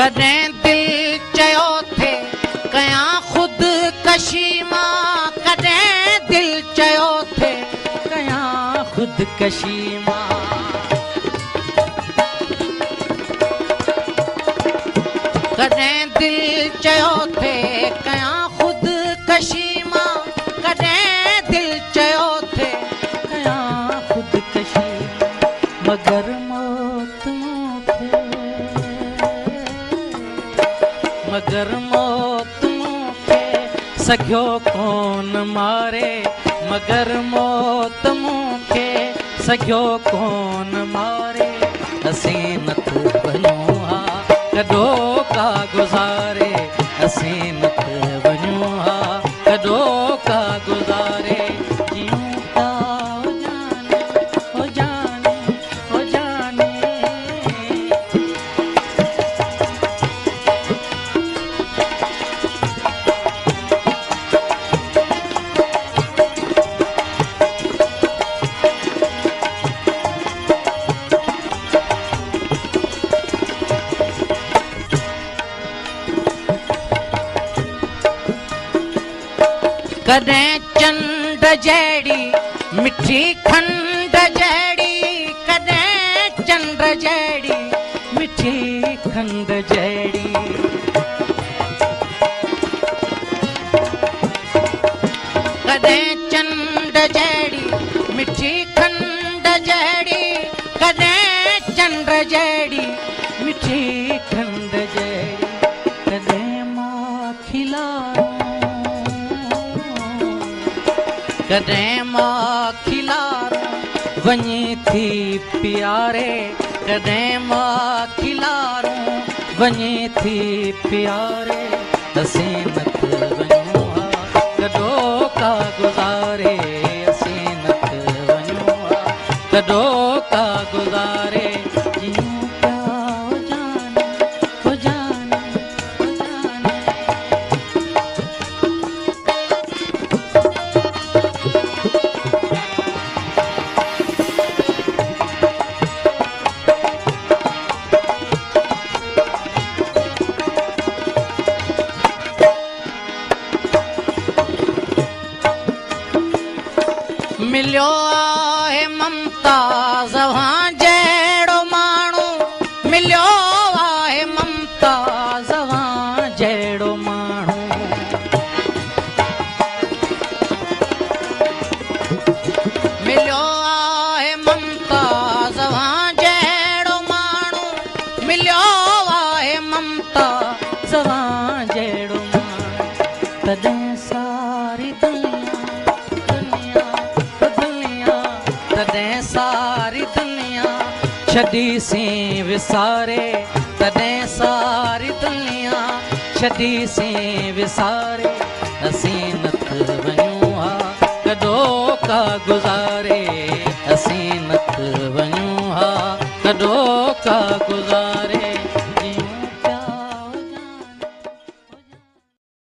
कॾहिं दिल चयो थे कयां खुद कशी मां, कॾहिं दिल चयो थे कयां खुद कशी मां। कॾहिं दिल चयो थे कयां खुद कशी मां, कॾहिं दिल चयो थे कयां खुद कशी, मगर मौत मूंखे, मगर मौत मूंखे सघियो कोन मारे, मगर मौत मूंखे सघियो कोन मारे। असीं नथ वञूं हा कॾो का गुज़ारे, असीं नथ वञूं हा कॾो का गुज़ारे। जियूं था ओ जाने, ओ जाने, ओ कॾहिं चंड जहिड़ी मिठी खंड जहिड़ी, कॾहिं चंड जहिड़ी मिठी खंड जहिड़ी, कॾहिं चंड जहिड़ी मिठी खंड जहिड़ी, कॾहिं चंड जहिड़ी मिठी खंड जहिड़ी। कॾहिं मां खिलारूं, कॾहिं मां खिलारूं वञी थी प्यारे, कॾहिं मां खिलारूं वञी थी प्यारे। असीं नथ वञूं हा कॾो का गुज़ारे, असीं नथ वञूं हा कॾो का गुज़ारे। जियूं पिया ओ जाने, ओ जाने, ओ जाने। मिलियो आहे ममता ज़वां जहिड़ो माण्हू, मिलियो आहे ममता ज़वां जहिड़ो माण्हू। मिलियो आहे ममता ज़वां जहिड़ो माण्हू, मिलियो आहे ममता ज़वां जहिड़ो माण्हू। तॾहिं सारी तॾहिं सारी दुनिया छॾीसीं विसारे, तॾहिं सारी दुनिया छॾीसीं विसारे। असीं नथ वञूं हा कॾो का गुज़ारे, असीं नथ वञूं हा कॾो का गुज़ारे।